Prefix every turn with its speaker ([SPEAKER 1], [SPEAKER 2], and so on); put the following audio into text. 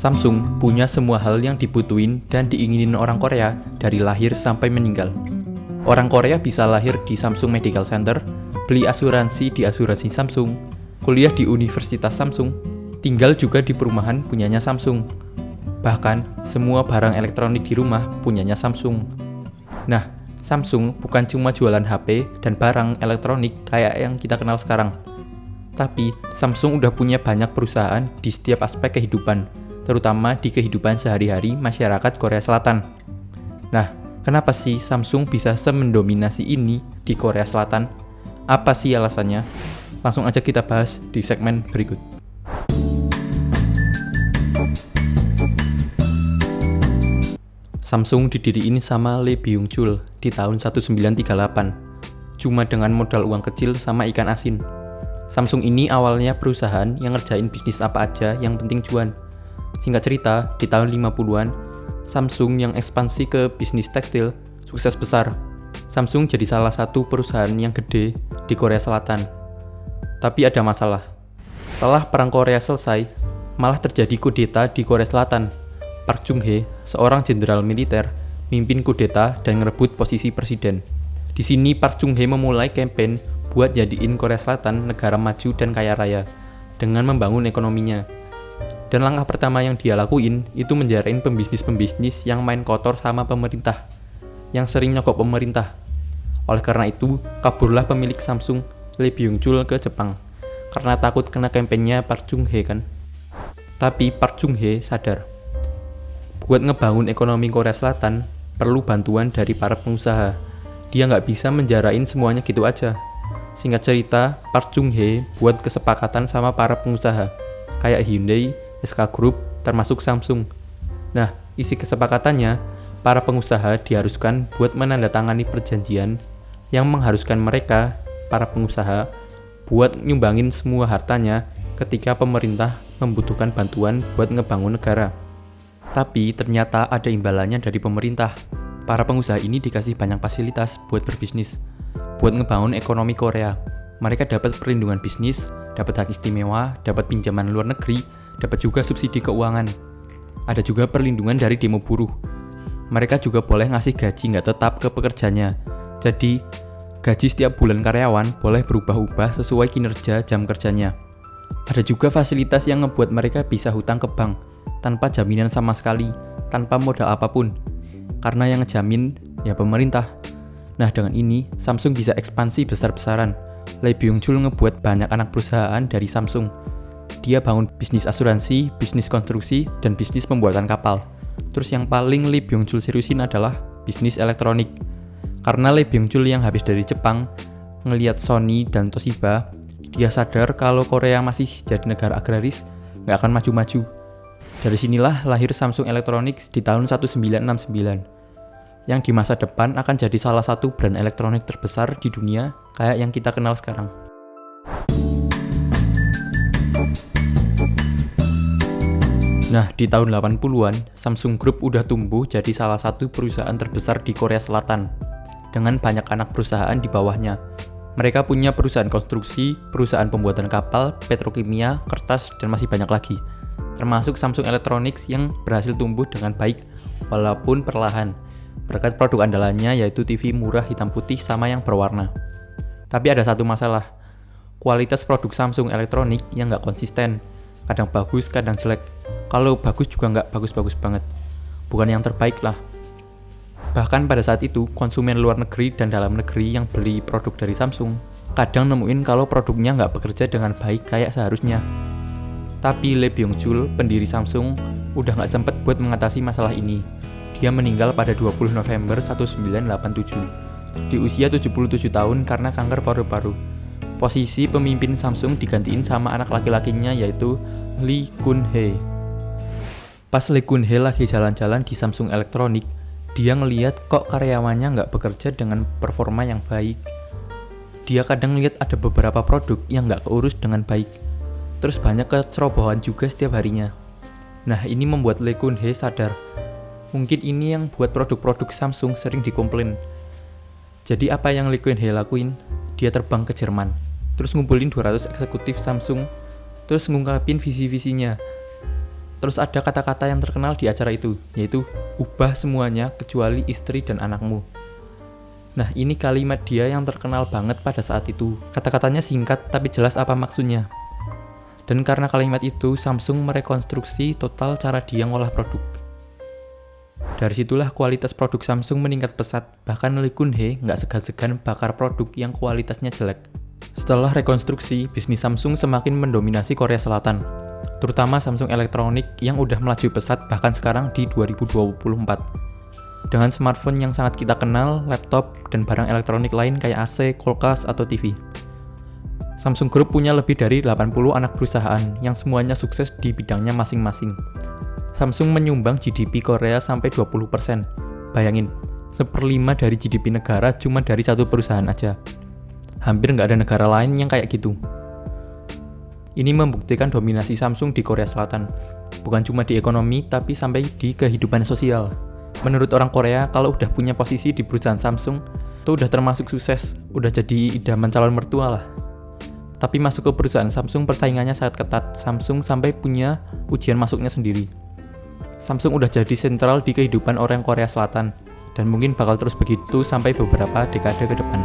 [SPEAKER 1] Samsung punya semua hal yang dibutuhin dan diinginin orang Korea dari lahir sampai meninggal. Orang Korea bisa lahir di Samsung Medical Center, beli asuransi di asuransi Samsung, kuliah di Universitas Samsung, tinggal juga di perumahan punyanya Samsung. Bahkan, semua barang elektronik di rumah punyanya Samsung. Nah, Samsung bukan cuma jualan HP dan barang elektronik kayak yang kita kenal sekarang. Tapi, Samsung udah punya banyak perusahaan di setiap aspek kehidupan, terutama di kehidupan sehari-hari masyarakat Korea Selatan. Nah, kenapa sih Samsung bisa semendominasi ini di Korea Selatan? Apa sih alasannya? Langsung aja kita bahas di segmen berikut. Samsung didiriin sama Lee Byung-chul di tahun 1938, cuma dengan modal uang kecil sama ikan asin. Samsung ini awalnya perusahaan yang ngerjain bisnis apa aja yang penting cuan. Singkat cerita, di tahun 50-an, Samsung yang ekspansi ke bisnis tekstil sukses besar. Samsung jadi salah satu perusahaan yang gede di Korea Selatan. Tapi ada masalah. Setelah Perang Korea selesai, malah terjadi kudeta di Korea Selatan. Park Chung-hee, seorang jenderal militer, mimpin kudeta dan ngerebut posisi presiden. Di sini Park Chung-hee memulai kampanye buat jadiin Korea Selatan negara maju dan kaya raya dengan membangun ekonominya. Dan langkah pertama yang dia lakuin itu menjarain pembisnis-pembisnis yang main kotor sama pemerintah, yang sering nyogok pemerintah. Oleh karena itu, kaburlah pemilik Samsung, Lee Byung-chul ke Jepang, karena takut kena kampanye Park Chung-hee kan. Tapi Park Chung-hee sadar, buat ngebangun ekonomi Korea Selatan, perlu bantuan dari para pengusaha. Dia nggak bisa menjarain semuanya gitu aja. Singkat cerita, Park Chung-hee buat kesepakatan sama para pengusaha, kayak Hyundai, SK Group, termasuk Samsung. Nah, isi kesepakatannya, para pengusaha diharuskan buat menandatangani perjanjian yang mengharuskan mereka, para pengusaha, buat nyumbangin semua hartanya ketika pemerintah membutuhkan bantuan buat ngebangun negara. Tapi ternyata ada imbalannya dari pemerintah. Para pengusaha ini dikasih banyak fasilitas buat berbisnis, buat ngebangun ekonomi Korea. Mereka dapat perlindungan bisnis, dapat hak istimewa, dapat pinjaman luar negeri, dapat juga subsidi keuangan. Ada juga perlindungan dari demo buruh. Mereka juga boleh ngasih gaji nggak tetap ke pekerjanya. Jadi, gaji setiap bulan karyawan boleh berubah-ubah sesuai kinerja jam kerjanya. Ada juga fasilitas yang ngebuat mereka bisa hutang ke bank, tanpa jaminan sama sekali, tanpa modal apapun. Karena yang ngejamin, ya pemerintah. Nah, dengan ini, Samsung bisa ekspansi besar-besaran. Lee Byung-chul ngebuat banyak anak perusahaan dari Samsung. Dia bangun bisnis asuransi, bisnis konstruksi, dan bisnis pembuatan kapal. Terus yang paling Lee Byung-chul seriusin adalah bisnis elektronik. Karena Lee Byung-chul yang habis dari Jepang, ngelihat Sony dan Toshiba, dia sadar kalau Korea masih jadi negara agraris, nggak akan maju-maju. Dari sinilah lahir Samsung Electronics di tahun 1969, yang di masa depan akan jadi salah satu brand elektronik terbesar di dunia kayak yang kita kenal sekarang. Nah, di tahun 80-an, Samsung Group udah tumbuh jadi salah satu perusahaan terbesar di Korea Selatan, dengan banyak anak perusahaan di bawahnya. Mereka punya perusahaan konstruksi, perusahaan pembuatan kapal, petrokimia, kertas, dan masih banyak lagi. Termasuk Samsung Electronics yang berhasil tumbuh dengan baik, walaupun perlahan, berkat produk andalannya yaitu TV murah hitam putih sama yang berwarna. Tapi ada satu masalah, kualitas produk Samsung Electronics yang nggak konsisten, kadang bagus, kadang jelek. Kalau bagus juga nggak bagus-bagus banget, bukan yang terbaik lah. Bahkan pada saat itu, konsumen luar negeri dan dalam negeri yang beli produk dari Samsung kadang nemuin kalau produknya nggak bekerja dengan baik kayak seharusnya. Tapi Lee Byung-chul, pendiri Samsung, udah nggak sempet buat mengatasi masalah ini. Dia meninggal pada 20 November 1987, di usia 77 tahun karena kanker paru-paru. Posisi pemimpin Samsung digantiin sama anak laki-lakinya yaitu Lee Kun-hee. Pas Lee Kun-hee lagi jalan-jalan di Samsung Electronics, dia ngeliat kok karyawannya nggak bekerja dengan performa yang baik. Dia kadang ngeliat ada beberapa produk yang nggak keurus dengan baik. Terus banyak kecerobohan juga setiap harinya. Nah, ini membuat Lee Kun-hee sadar. Mungkin ini yang buat produk-produk Samsung sering dikomplain. Jadi apa yang Lee Kun-hee lakuin? Dia terbang ke Jerman, terus ngumpulin 200 eksekutif Samsung, terus ngungkapin visi-visinya. Terus ada kata-kata yang terkenal di acara itu, yaitu ubah semuanya kecuali istri dan anakmu. Nah, ini kalimat dia yang terkenal banget pada saat itu. Kata-katanya singkat tapi jelas apa maksudnya. Dan karena kalimat itu, Samsung merekonstruksi total cara dia ngolah produk. Dari situlah kualitas produk Samsung meningkat pesat, bahkan Lee Kun-hee nggak segan-segan bakar produk yang kualitasnya jelek. Setelah rekonstruksi, bisnis Samsung semakin mendominasi Korea Selatan, terutama Samsung Elektronik yang udah melaju pesat bahkan sekarang di 2024. Dengan smartphone yang sangat kita kenal, laptop, dan barang elektronik lain kayak AC, kulkas, atau TV. Samsung Group punya lebih dari 80 anak perusahaan yang semuanya sukses di bidangnya masing-masing. Samsung menyumbang GDP Korea sampai 20%. Bayangin, 1/5 dari GDP negara cuma dari satu perusahaan aja. Hampir nggak ada negara lain yang kayak gitu. Ini membuktikan dominasi Samsung di Korea Selatan. Bukan cuma di ekonomi, tapi sampai di kehidupan sosial. Menurut orang Korea, kalau udah punya posisi di perusahaan Samsung, itu udah termasuk sukses, udah jadi idaman calon mertua lah. Tapi masuk ke perusahaan Samsung persaingannya sangat ketat. Samsung sampai punya ujian masuknya sendiri. Samsung udah jadi sentral di kehidupan orang Korea Selatan, dan mungkin bakal terus begitu sampai beberapa dekade ke depan.